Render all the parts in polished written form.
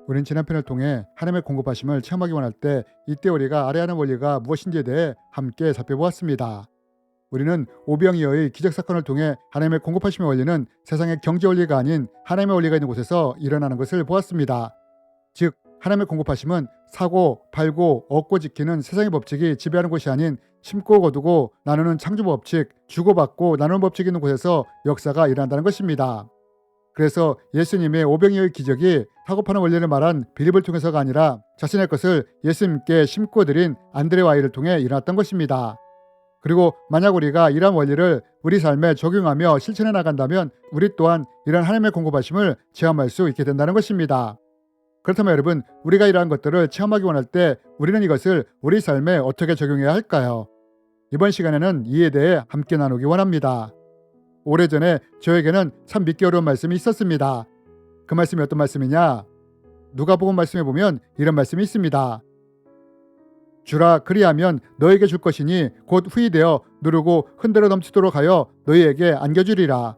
우린 지난 편을 통해 하나님의 공급하심을 체험하기 원할 때 이때 우리가 알아야 하는 원리가 무엇인지에 대해 함께 살펴보았습니다. 우리는 오병이어의 기적 사건을 통해 하나님의 공급하심의 원리는 세상의 경제 원리가 아닌 하나님의 원리가 있는 곳에서 일어나는 것을 보았습니다. 즉 하나님의 공급하심은 사고, 팔고, 얻고 지키는 세상의 법칙이 지배하는 곳이 아닌 심고 거두고 나누는 창조 법칙, 주고받고 나누는 법칙이 있는 곳에서 역사가 일어난다는 것입니다. 그래서 예수님의 오병이어의 기적이 사고 파는 원리를 말한 빌립을 통해서가 아니라 자신의 것을 예수님께 심고 드린 안드레와 아이를 통해 일어났던 것입니다. 그리고 만약 우리가 이러한 원리를 우리 삶에 적용하며 실천해 나간다면 우리 또한 이런 하나님의 공급하심을 체험할 수 있게 된다는 것입니다. 그렇다면 여러분, 우리가 이러한 것들을 체험하기 원할 때 우리는 이것을 우리 삶에 어떻게 적용해야 할까요? 이번 시간에는 이에 대해 함께 나누기 원합니다. 오래전에 저에게는 참 믿기 어려운 말씀이 있었습니다. 그 말씀이 어떤 말씀이냐? 누가복음 말씀에 보면 이런 말씀이 있습니다. 주라 그리하면 너에게 줄 것이니 곧 후히 되어 누르고 흔들어 넘치도록 하여 너희에게 안겨주리라.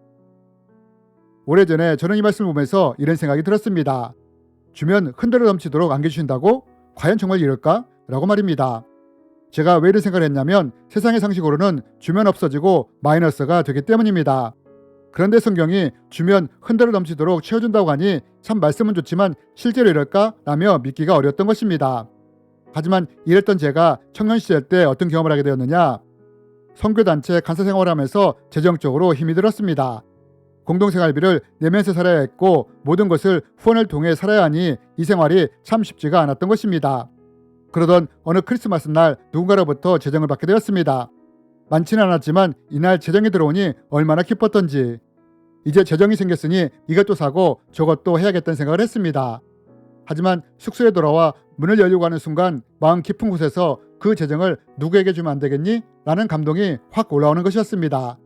오래전에 저는 이 말씀을 보면서 이런 생각이 들었습니다. 주면 흔들어 넘치도록 안겨주신다고? 과연 정말 이럴까? 라고 말입니다. 제가 왜 이런 생각을 했냐면 세상의 상식으로는 주면 없어지고 마이너스가 되기 때문입니다. 그런데 성경이 주면 흔들어 넘치도록 채워준다고 하니 참 말씀은 좋지만 실제로 이럴까? 라며 믿기가 어려웠던 것입니다. 하지만 이랬던 제가 청년 시절 때 어떤 경험을 하게 되었느냐? 선교단체 간사 생활을 하면서 재정적으로 힘이 들었습니다. 공동생활비를 내면서 살아야 했고 모든 것을 후원을 통해 살아야 하니 이 생활이 참 쉽지가 않았던 것입니다. 그러던 어느 크리스마스 날 누군가로부터 재정을 받게 되었습니다. 많지는 않았지만 이날 재정이 들어오니 얼마나 기뻤던지. 이제 재정이 생겼으니 이것도 사고 저것도 해야겠다는 생각을 했습니다. 하지만 숙소에 돌아와 문을 열려고 하는 순간 마음 깊은 곳에서 그 재정을 누구에게 주면 안 되겠니? 라는 감동이 확 올라오는 것이었습니다.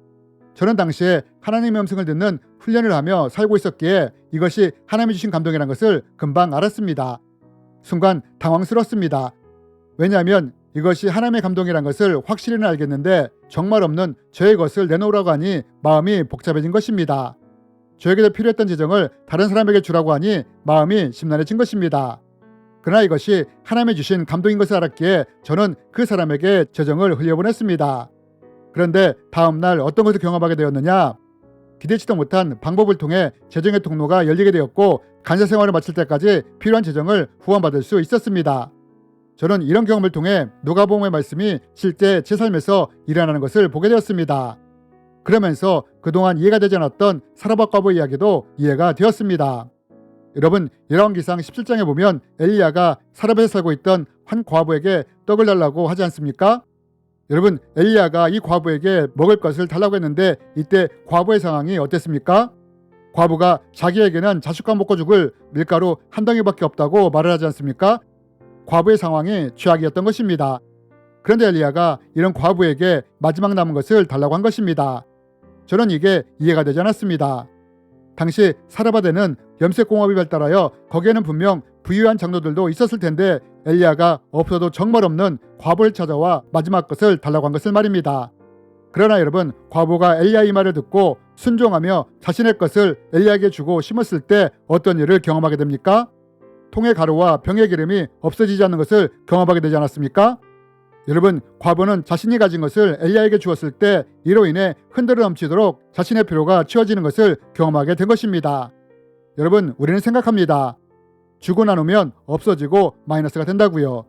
저는 당시에 하나님의 음성을 듣는 훈련을 하며 살고 있었기에 이것이 하나님이 주신 감동이라는 것을 금방 알았습니다. 순간 당황스럽습니다. 왜냐하면 이것이 하나님의 감동이라는 것을 확실히는 알겠는데 정말 없는 저의 것을 내놓으라고 하니 마음이 복잡해진 것입니다. 저에게도 필요했던 재정을 다른 사람에게 주라고 하니 마음이 심란해진 것입니다. 그러나 이것이 하나님이 주신 감동인 것을 알았기에 저는 그 사람에게 재정을 흘려보냈습니다. 그런데 다음 날 어떤 것을 경험하게 되었느냐? 기대치도 못한 방법을 통해 재정의 통로가 열리게 되었고 간사 생활을 마칠 때까지 필요한 재정을 후원받을 수 있었습니다. 저는 이런 경험을 통해 누가복음의 말씀이 실제 제 삶에서 일어나는 것을 보게 되었습니다. 그러면서 그동안 이해가 되지 않았던 사라밧 과부 이야기도 이해가 되었습니다. 여러분, 열왕기상 17장에 보면 엘리야가 사라밧에 살고 있던 한 과부에게 떡을 달라고 하지 않습니까? 여러분, 엘리야가 이 과부에게 먹을 것을 달라고 했는데 이때 과부의 상황이 어땠습니까? 과부가 자기에게는 자식과 먹고 죽을 밀가루 한 덩이밖에 없다고 말을 하지 않습니까? 과부의 상황이 최악이었던 것입니다. 그런데 엘리야가 이런 과부에게 마지막 남은 것을 달라고 한 것입니다. 저는 이게 이해가 되지 않았습니다. 당시 사라밧에는 염색공업이 발달하여 거기에는 분명 부유한 장로들도 있었을 텐데 엘리야가 없어도 정말 없는 과부를 찾아와 마지막 것을 달라고 한 것을 말입니다. 그러나 여러분, 과부가 엘리야의 말을 듣고 순종하며 자신의 것을 엘리야에게 주고 심었을 때 어떤 일을 경험하게 됩니까? 통의 가루와 병의 기름이 없어지지 않는 것을 경험하게 되지 않았습니까? 여러분, 과부는 자신이 가진 것을 엘리야에게 주었을 때 이로 인해 흔들어 넘치도록 자신의 필요가 채워지는 것을 경험하게 된 것입니다. 여러분, 우리는 생각합니다. 주고 나누면 없어지고 마이너스가 된다고요.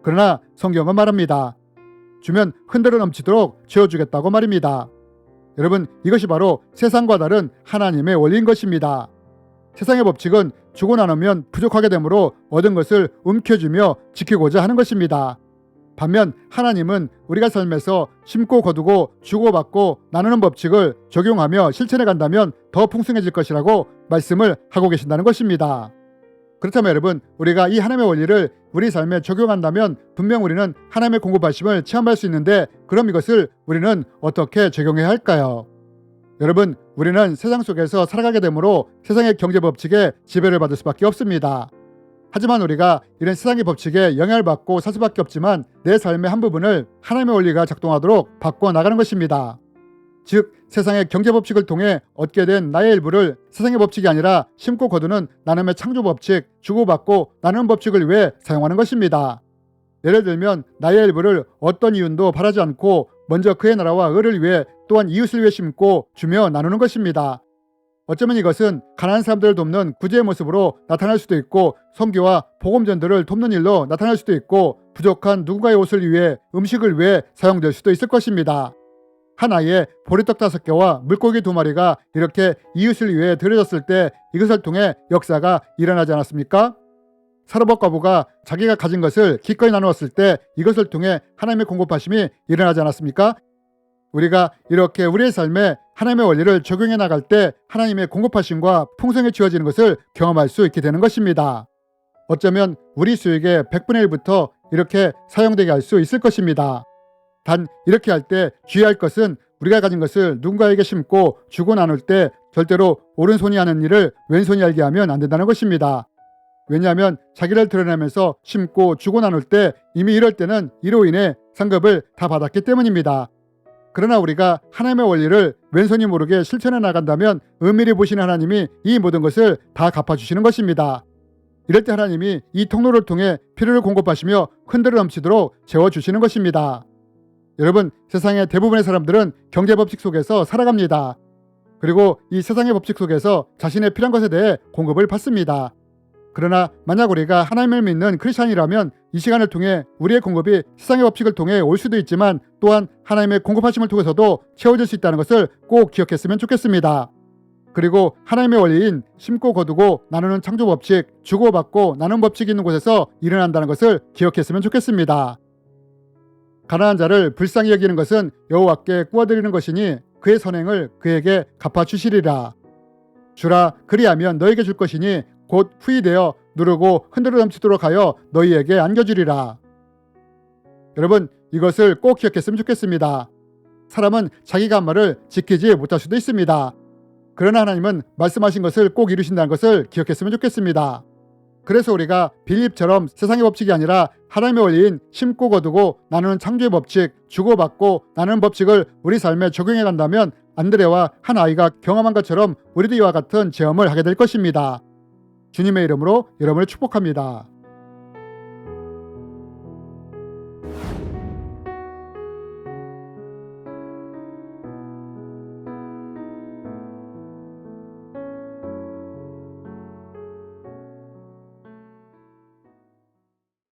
그러나 성경은 말합니다. 주면 흔들어 넘치도록 채워주겠다고 말입니다. 여러분, 이것이 바로 세상과 다른 하나님의 원리인 것입니다. 세상의 법칙은 주고 나누면 부족하게 되므로 얻은 것을 움켜쥐며 지키고자 하는 것입니다. 반면 하나님은 우리가 삶에서 심고 거두고 주고받고 나누는 법칙을 적용하며 실천해 간다면 더 풍성해질 것이라고 말씀을 하고 계신다는 것입니다. 그렇다면 여러분, 우리가 이 하나님의 원리를 우리 삶에 적용한다면 분명 우리는 하나님의 공급하심을 체험할 수 있는데 그럼 이것을 우리는 어떻게 적용해야 할까요? 여러분, 우리는 세상 속에서 살아가게 되므로 세상의 경제 법칙에 지배를 받을 수밖에 없습니다. 하지만 우리가 이런 세상의 법칙에 영향을 받고 살 수밖에 없지만 내 삶의 한 부분을 하나님의 원리가 작동하도록 바꿔 나가는 것입니다. 즉 세상의 경제 법칙을 통해 얻게 된 나의 일부를 세상의 법칙이 아니라 심고 거두는 나눔의 창조 법칙, 주고받고 나누는 법칙을 위해 사용하는 것입니다. 예를 들면 나의 일부를 어떤 이윤도 바라지 않고 먼저 그의 나라와 의를 위해 또한 이웃을 위해 심고 주며 나누는 것입니다. 어쩌면 이것은 가난한 사람들을 돕는 구제의 모습으로 나타날 수도 있고 선교와 복음전도를 돕는 일로 나타날 수도 있고 부족한 누군가의 옷을 위해 음식을 위해 사용될 수도 있을 것입니다. 한 아이에 보리떡 5개와 물고기 2마리가 이렇게 이웃을 위해 드려졌을 때 이것을 통해 역사가 일어나지 않았습니까? 사르밧 과부가 자기가 가진 것을 기꺼이 나누었을 때 이것을 통해 하나님의 공급하심이 일어나지 않았습니까? 우리가 이렇게 우리의 삶에 하나님의 원리를 적용해 나갈 때 하나님의 공급하심과 풍성에 주어지는 것을 경험할 수 있게 되는 것입니다. 어쩌면 우리 수익의 100분의 1부터 이렇게 사용되게 할 수 있을 것입니다. 단 이렇게 할 때 주의할 것은 우리가 가진 것을 누군가에게 심고 주고 나눌 때 절대로 오른손이 하는 일을 왼손이 알게 하면 안 된다는 것입니다. 왜냐하면 자기를 드러내면서 심고 주고 나눌 때 이미 이럴 때는 이로 인해 상급을 다 받았기 때문입니다. 그러나 우리가 하나님의 원리를 왼손이 모르게 실천해 나간다면 은밀히 보시는 하나님이 이 모든 것을 다 갚아주시는 것입니다. 이럴 때 하나님이 이 통로를 통해 필요를 공급하시며 흔들어 넘치도록 채워주시는 것입니다. 여러분, 세상의 대부분의 사람들은 경제 법칙 속에서 살아갑니다. 그리고 이 세상의 법칙 속에서 자신의 필요한 것에 대해 공급을 받습니다. 그러나 만약 우리가 하나님을 믿는 크리스찬이라면 이 시간을 통해 우리의 공급이 세상의 법칙을 통해 올 수도 있지만 또한 하나님의 공급하심을 통해서도 채워질 수 있다는 것을 꼭 기억했으면 좋겠습니다. 그리고 하나님의 원리인 심고 거두고 나누는 창조 법칙, 주고받고 나누는 법칙이 있는 곳에서 일어난다는 것을 기억했으면 좋겠습니다. 가난한 자를 불쌍히 여기는 것은 여호와께 구워드리는 것이니 그의 선행을 그에게 갚아주시리라. 주라, 그리하면 너에게 줄 것이니 곧 후이되어 누르고 흔들어 넘치도록 하여 너희에게 안겨주리라. 여러분, 이것을 꼭 기억했으면 좋겠습니다. 사람은 자기가 한 말을 지키지 못할 수도 있습니다. 그러나 하나님은 말씀하신 것을 꼭 이루신다는 것을 기억했으면 좋겠습니다. 그래서 우리가 빌립처럼 세상의 법칙이 아니라 하나님의 원리인 심고 거두고 나누는 창조의 법칙, 주고받고 나누는 법칙을 우리 삶에 적용해 간다면 안드레와 한 아이가 경험한 것처럼 우리도 이와 같은 체험을 하게 될 것입니다. 주님의 이름으로 여러분을 축복합니다.